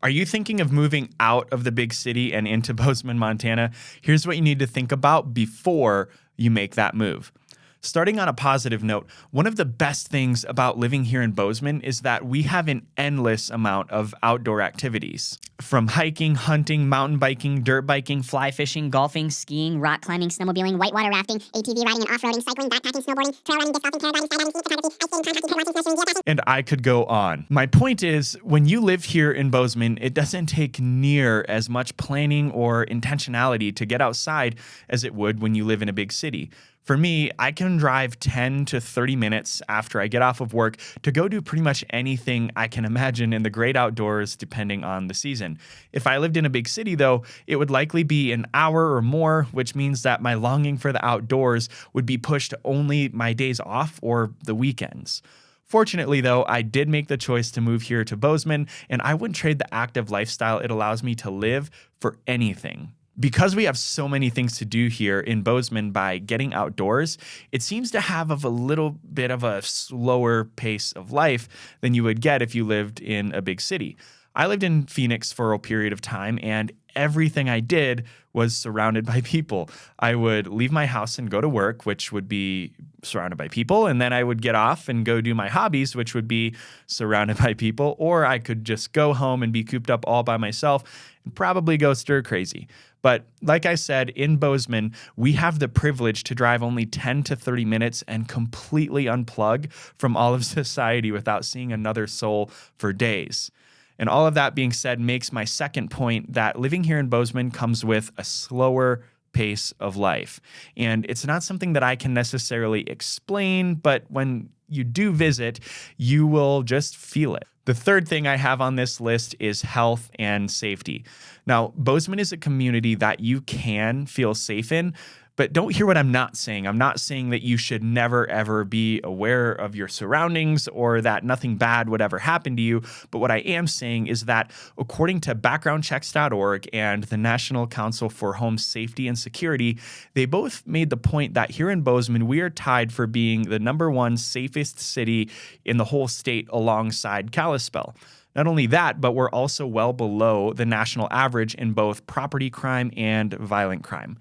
Are you thinking of moving out of the big city and into Bozeman, Montana? Here's what you need to think about before you make that move. Starting on a positive note, one of the best things about living here in Bozeman is that we have an endless amount of outdoor activities. From hiking, hunting, mountain biking, dirt biking, fly fishing, golfing, skiing, rock climbing, snowmobiling, whitewater rafting, ATV riding and off-roading, cycling, backpacking, snowboarding, trail running, disc golfing, paragliding, skydiving, ski photography, ice skating, contracting, kite racing, snowshoeing, geocaching. and I could go on. My point is, when you live here in Bozeman, it doesn't take near as much planning or intentionality to get outside as it would when you live in a big city. For me, I can drive 10 to 30 minutes after I get off of work to go do pretty much anything I can imagine in the great outdoors, depending on the season. If I lived in a big city, though, it would likely be an hour or more, which means that my longing for the outdoors would be pushed to only my days off or the weekends. Fortunately, though, I did make the choice to move here to Bozeman, and I wouldn't trade the active lifestyle it allows me to live for anything. Because we have so many things to do here in Bozeman by getting outdoors, it seems to have a little bit of a slower pace of life than you would get if you lived in a big city. I lived in Phoenix for a period of time, and everything I did was surrounded by people. I would leave my house and go to work, which would be surrounded by people, and then I would get off and go do my hobbies, which would be surrounded by people, or I could just go home and be cooped up all by myself and probably go stir crazy. But like I said, in Bozeman, we have the privilege to drive only 10 to 30 minutes and completely unplug from all of society without seeing another soul for days. And all of that being said makes my second point that living here in Bozeman comes with a slower pace of life. And it's not something that I can necessarily explain, but when you do visit, you will just feel it. The third thing I have on this list is health and safety. Now, Bozeman is a community that you can feel safe in, but don't hear what I'm not saying. I'm not saying that you should never, ever be aware of your surroundings or that nothing bad would ever happen to you. But what I am saying is that according to backgroundchecks.org and the National Council for Home Safety and Security, they both made the point that here in Bozeman, we are tied for being the #1 safest city in the whole state alongside Kalispell. Not only that, but we're also well below the national average in both property crime and violent crime.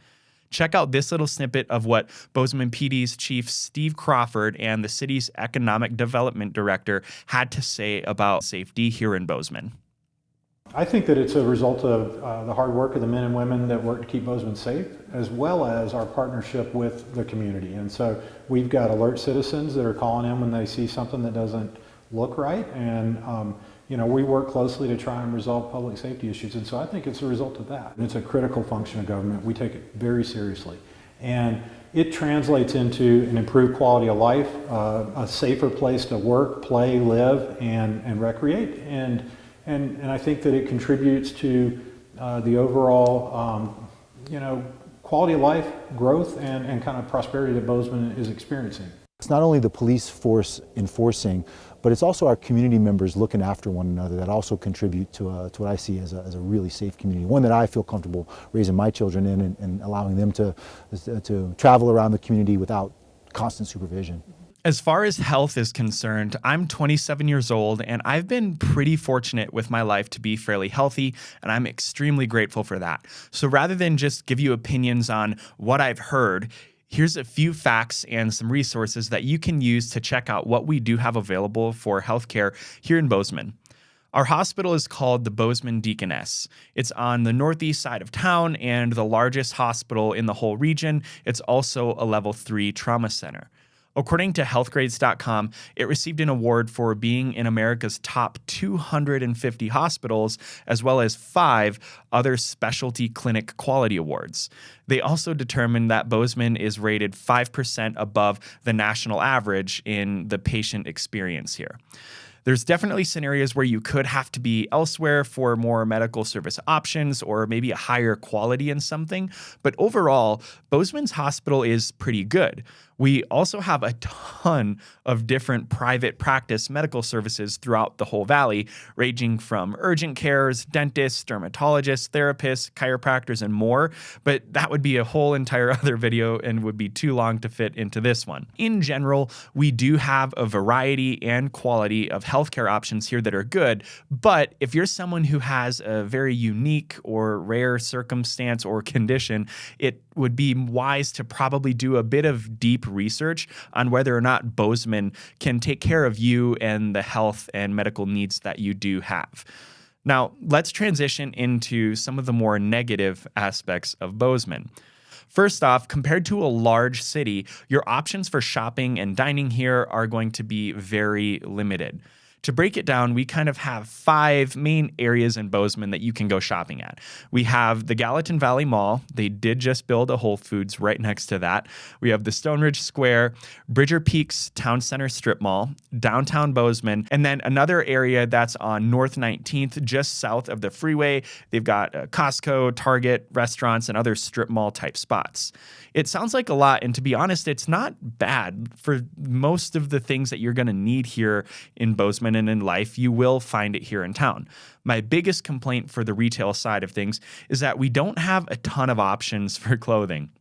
Check out this little snippet of what Bozeman PD's Chief Steve Crawford and the city's Economic Development Director had to say about safety here in Bozeman. I think that it's a result of the hard work of the men and women that work to keep Bozeman safe, as well as our partnership with the community. And so we've got alert citizens that are calling in when they see something that doesn't look right, and we work closely to try and resolve public safety issues. And so I think it's a result of that. It's a critical function of government. We take it very seriously. And it translates into an improved quality of life, a safer place to work, play, live, and recreate. And I think that it contributes to the overall, quality of life, growth, and kind of prosperity that Bozeman is experiencing. It's not only the police force enforcing, but it's also our community members looking after one another that also contribute to what I see as a really safe community, one that I feel comfortable raising my children in and allowing them to travel around the community without constant supervision. As far as health is concerned, I'm 27 years old, and I've been pretty fortunate with my life to be fairly healthy, and I'm extremely grateful for that. So rather than just give you opinions on what I've heard, here's a few facts and some resources that you can use to check out what we do have available for healthcare here in Bozeman. Our hospital is called the Bozeman Deaconess. It's on the northeast side of town and the largest hospital in the whole region. It's also a level 3 trauma center. According to healthgrades.com, it received an award for being in America's top 250 hospitals, as well as 5 other specialty clinic quality awards. They also determined that Bozeman is rated 5% above the national average in the patient experience here. There's definitely scenarios where you could have to be elsewhere for more medical service options or maybe a higher quality in something, but overall, Bozeman's hospital is pretty good. We also have a ton of different private practice medical services throughout the whole valley, ranging from urgent cares, dentists, dermatologists, therapists, chiropractors, and more. But that would be a whole entire other video and would be too long to fit into this one. In general, we do have a variety and quality of healthcare options here that are good. But if you're someone who has a very unique or rare circumstance or condition, it would be wise to probably do a bit of deep research on whether or not Bozeman can take care of you and the health and medical needs that you do have. Now, let's transition into some of the more negative aspects of Bozeman. First off, compared to a large city, your options for shopping and dining here are going to be very limited. To break it down, we kind of have 5 main areas in Bozeman that you can go shopping at. We have the Gallatin Valley Mall. They did just build a Whole Foods right next to that. We have the Stone Ridge Square, Bridger Peaks Town Center Strip Mall, downtown Bozeman, and then another area that's on North 19th, just south of the freeway. They've got Costco, Target, restaurants, and other strip mall type spots. It sounds like a lot, and to be honest, it's not bad. For most of the things that you're going to need here in Bozeman and in life, you will find it here in town. My biggest complaint for the retail side of things is that we don't have a ton of options for clothing.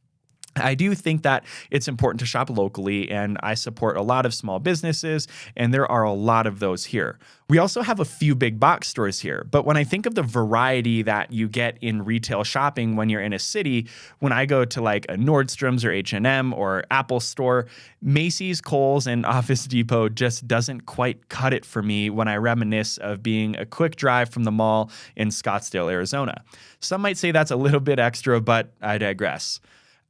I do think that it's important to shop locally, and I support a lot of small businesses, and there are a lot of those here. We also have a few big box stores here, but when I think of the variety that you get in retail shopping when you're in a city, when I go to like a Nordstrom's or H&M or Apple store, Macy's, Kohl's, and Office Depot just doesn't quite cut it for me when I reminisce of being a quick drive from the mall in Scottsdale, Arizona. Some might say that's a little bit extra, but I digress.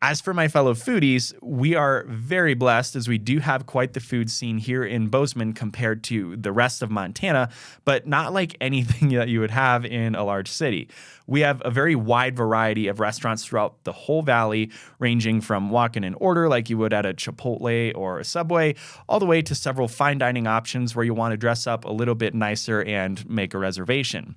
As for my fellow foodies, we are very blessed as we do have quite the food scene here in Bozeman compared to the rest of Montana, but not like anything that you would have in a large city. We have a very wide variety of restaurants throughout the whole valley, ranging from walk-in and order like you would at a Chipotle or a Subway, all the way to several fine dining options where you want to dress up a little bit nicer and make a reservation.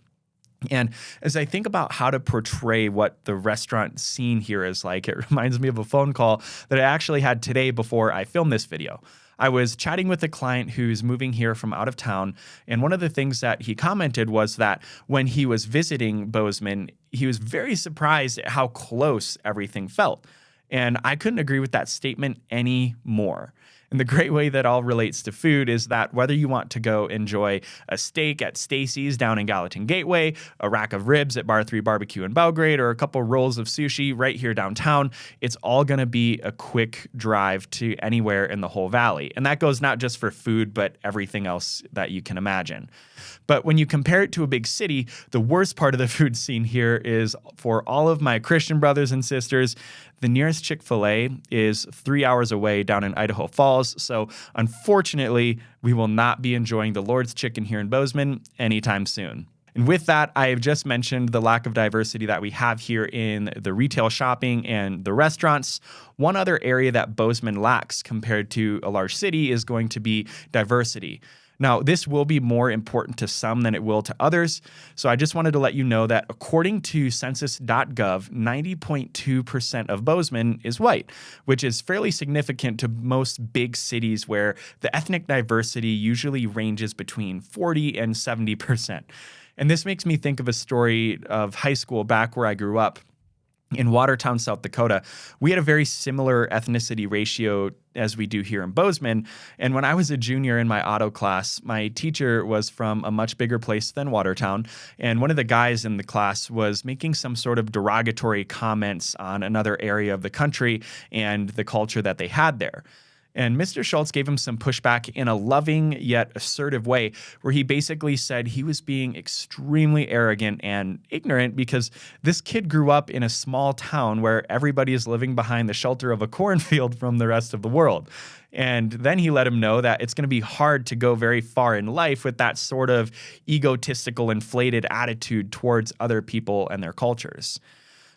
And as I think about how to portray what the restaurant scene here is like, it reminds me of a phone call that I actually had today before I filmed this video. I was chatting with a client who's moving here from out of town, and one of the things that he commented was that when he was visiting Bozeman, he was very surprised at how close everything felt. And I couldn't agree with that statement any more. And the great way that all relates to food is that whether you want to go enjoy a steak at Stacy's down in Gallatin Gateway, a rack of ribs at Bar 3 Barbecue in Belgrade, or a couple rolls of sushi right here downtown, it's all going to be a quick drive to anywhere in the whole valley. And that goes not just for food, but everything else that you can imagine. But when you compare it to a big city, the worst part of the food scene here is for all of my Christian brothers and sisters, the nearest Chick-fil-A is 3 hours away down in Idaho Falls. So unfortunately, we will not be enjoying the Lord's Chicken here in Bozeman anytime soon. And with that, I have just mentioned the lack of diversity that we have here in the retail shopping and the restaurants. One other area that Bozeman lacks compared to a large city is going to be diversity. Now, this will be more important to some than it will to others. So I just wanted to let you know that according to census.gov, 90.2% of Bozeman is white, which is fairly significant to most big cities where the ethnic diversity usually ranges between 40 and 70%. And this makes me think of a story of high school back where I grew up. In Watertown, South Dakota, we had a very similar ethnicity ratio as we do here in Bozeman. And when I was a junior in my auto class, my teacher was from a much bigger place than Watertown. And one of the guys in the class was making some sort of derogatory comments on another area of the country and the culture that they had there. And Mr. Schultz gave him some pushback in a loving yet assertive way, where he basically said he was being extremely arrogant and ignorant because this kid grew up in a small town where everybody is living behind the shelter of a cornfield from the rest of the world. And then he let him know that it's going to be hard to go very far in life with that sort of egotistical, inflated attitude towards other people and their cultures.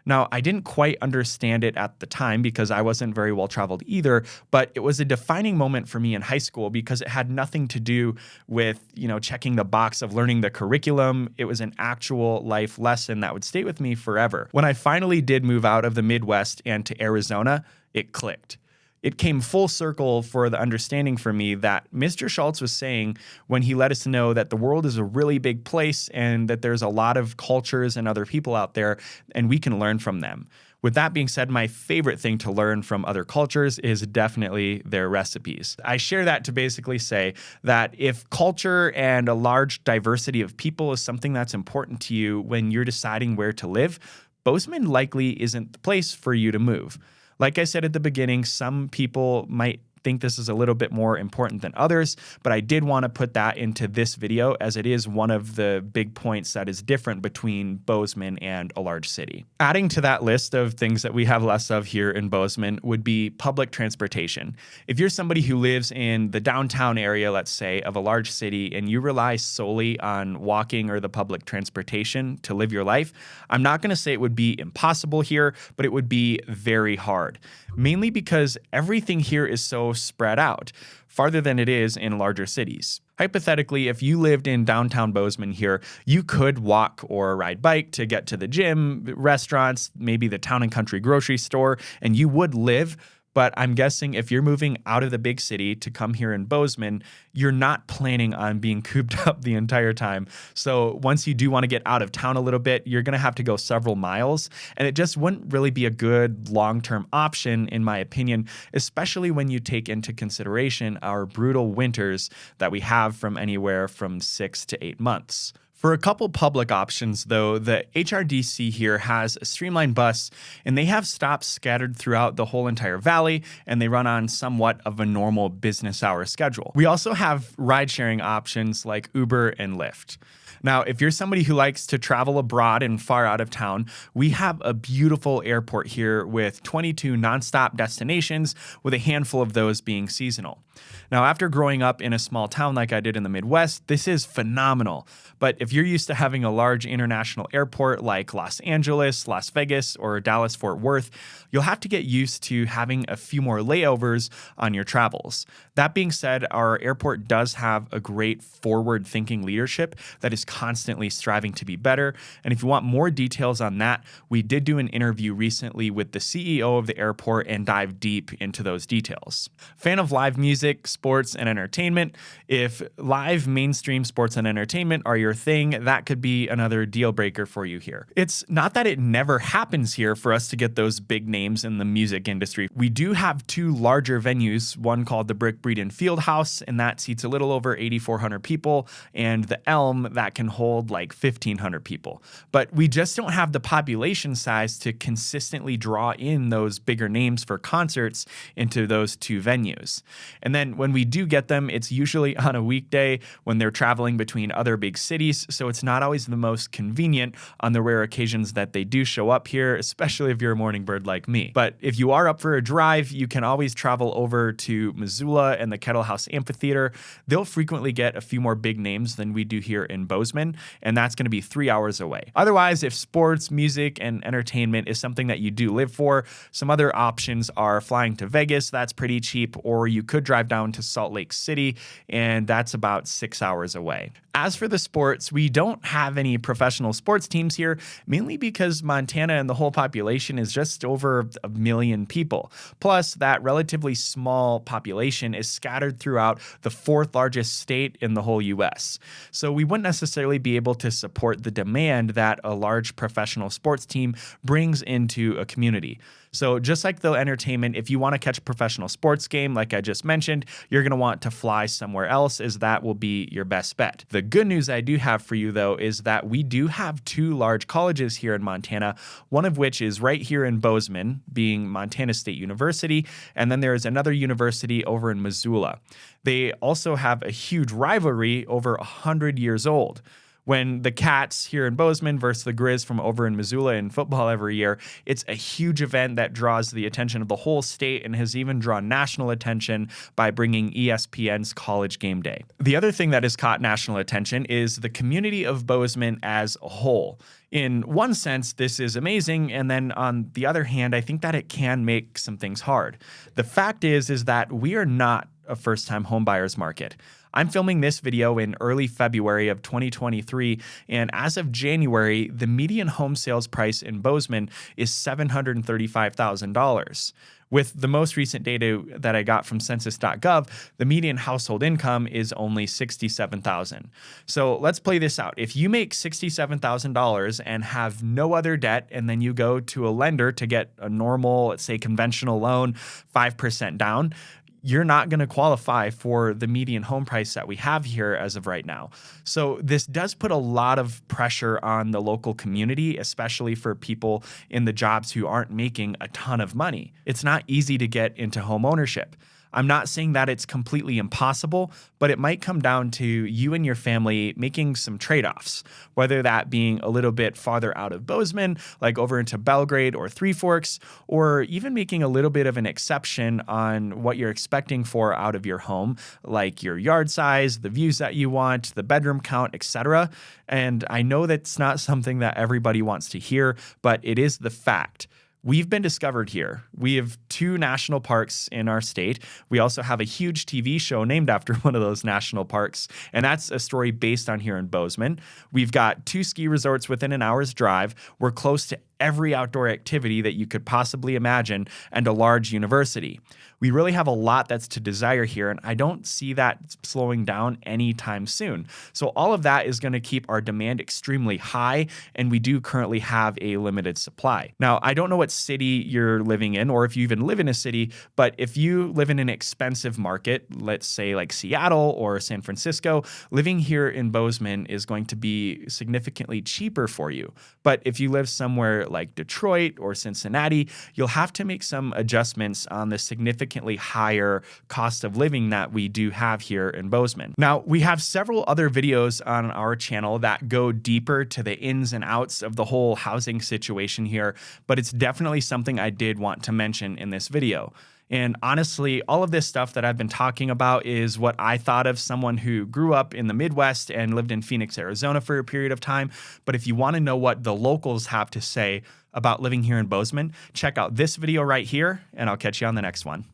Now, I didn't quite understand it at the time because I wasn't very well traveled either, but it was a defining moment for me in high school because it had nothing to do with, checking the box of learning the curriculum. It was an actual life lesson that would stay with me forever. When I finally did move out of the Midwest and to Arizona, it clicked. It came full circle for the understanding for me that Mr. Schultz was saying when he let us know that the world is a really big place and that there's a lot of cultures and other people out there, and we can learn from them. With that being said, my favorite thing to learn from other cultures is definitely their recipes. I share that to basically say that if culture and a large diversity of people is something that's important to you when you're deciding where to live, Bozeman likely isn't the place for you to move. Like I said at the beginning, some people might think this is a little bit more important than others, but I did want to put that into this video as it is one of the big points that is different between Bozeman and a large city. Adding to that list of things that we have less of here in Bozeman would be public transportation. If you're somebody who lives in the downtown area, let's say, of a large city, and you rely solely on walking or the public transportation to live your life, I'm not going to say it would be impossible here, but it would be very hard. Mainly because everything here is so spread out, farther than it is in larger cities. Hypothetically, if you lived in downtown Bozeman here, you could walk or ride bike to get to the gym, restaurants, maybe the town and country grocery store, and you would live. But I'm guessing if you're moving out of the big city to come here in Bozeman, you're not planning on being cooped up the entire time. So once you do want to get out of town a little bit, you're going to have to go several miles. And it just wouldn't really be a good long-term option, in my opinion, especially when you take into consideration our brutal winters that we have from anywhere from 6 to 8 months. For a couple public options, though, the HRDC here has a streamlined bus, and they have stops scattered throughout the whole entire valley, and they run on somewhat of a normal business hour schedule. We also have ride-sharing options like Uber and Lyft. Now, if you're somebody who likes to travel abroad and far out of town, we have a beautiful airport here with 22 nonstop destinations, with a handful of those being seasonal. Now, after growing up in a small town like I did in the Midwest, this is phenomenal. But if you're used to having a large international airport like Los Angeles, Las Vegas, or Dallas-Fort Worth, you'll have to get used to having a few more layovers on your travels. That being said, our airport does have a great forward-thinking leadership that is constantly striving to be better. And if you want more details on that, we did do an interview recently with the CEO of the airport and dive deep into those details. Fan of live music, sports, and entertainment? If live mainstream sports and entertainment are your thing, that could be another deal breaker for you here. It's not that it never happens here for us to get those big names in the music industry. We do have two larger venues, one called the Brick Breeden Fieldhouse, and that seats a little over 8,400 people, and the Elm that can hold like 1,500 people. But we just don't have the population size to consistently draw in those bigger names for concerts into those two venues. And then when we do get them, it's usually on a weekday when they're traveling between other big cities, so it's not always the most convenient on the rare occasions that they do show up here, especially if you're a morning bird like me. But if you are up for a drive, you can always travel over to Missoula and the Kettle House Amphitheater. They'll frequently get a few more big names than we do here in Bozeman, and that's going to be 3 hours away. Otherwise, if sports, music, and entertainment is something that you do live for, some other options are flying to Vegas, that's pretty cheap, or you could drive down to Salt Lake City, and that's about 6 hours away. As for the sports, we don't have any professional sports teams here, mainly because Montana and the whole population is just over 1 million people. Plus, that relatively small population is scattered throughout the 4th largest state in the whole U.S. So we wouldn't necessarily be able to support the demand that a large professional sports team brings into a community. So just like the entertainment, if you want to catch a professional sports game, like I just mentioned, you're going to want to fly somewhere else, as that will be your best bet. The good news I do have for you, though, is that we do have 2 large colleges here in Montana, one of which is right here in Bozeman, being Montana State University, and then there is another university over in Missoula. They also have a huge rivalry over 100 years old. When the Cats here in Bozeman versus the Grizz from over in Missoula in football every year, it's a huge event that draws the attention of the whole state and has even drawn national attention by bringing ESPN's College Game Day. The other thing that has caught national attention is the community of Bozeman as a whole. In one sense, this is amazing, and then on the other hand, I think that it can make some things hard. The fact is that we are not a first-time homebuyers market. I'm filming this video in early February of 2023, and as of January, the median home sales price in Bozeman is $735,000. With the most recent data that I got from census.gov, the median household income is only $67,000. So let's play this out. If you make $67,000 and have no other debt, and then you go to a lender to get a normal, let's say conventional loan, 5% down, you're not going to qualify for the median home price that we have here as of right now. So this does put a lot of pressure on the local community, especially for people in the jobs who aren't making a ton of money. It's not easy to get into home ownership. I'm not saying that it's completely impossible, but it might come down to you and your family making some trade-offs, whether that being a little bit farther out of Bozeman, like over into Belgrade or Three Forks, or even making a little bit of an exception on what you're expecting for out of your home, like your yard size, the views that you want, the bedroom count, etc. And I know that's not something that everybody wants to hear, but it is the fact. We've been discovered here. We have 2 national parks in our state. We also have a huge TV show named after one of those national parks, and that's a story based on here in Bozeman. We've got 2 ski resorts within an hour's drive. We're close to every outdoor activity that you could possibly imagine, and a large university. We really have a lot that's to desire here, and I don't see that slowing down anytime soon. So all of that is going to keep our demand extremely high, and we do currently have a limited supply. Now, I don't know what city you're living in, or if you even live in a city, but if you live in an expensive market, let's say like Seattle or San Francisco, living here in Bozeman is going to be significantly cheaper for you. But if you live somewhere like Detroit or Cincinnati, you'll have to make some adjustments on the significantly higher cost of living that we do have here in Bozeman. Now, we have several other videos on our channel that go deeper to the ins and outs of the whole housing situation here, but it's definitely something I did want to mention in this video. And honestly, all of this stuff that I've been talking about is what I thought of someone who grew up in the Midwest and lived in Phoenix, Arizona for a period of time. But if you want to know what the locals have to say about living here in Bozeman, check out this video right here, and I'll catch you on the next one.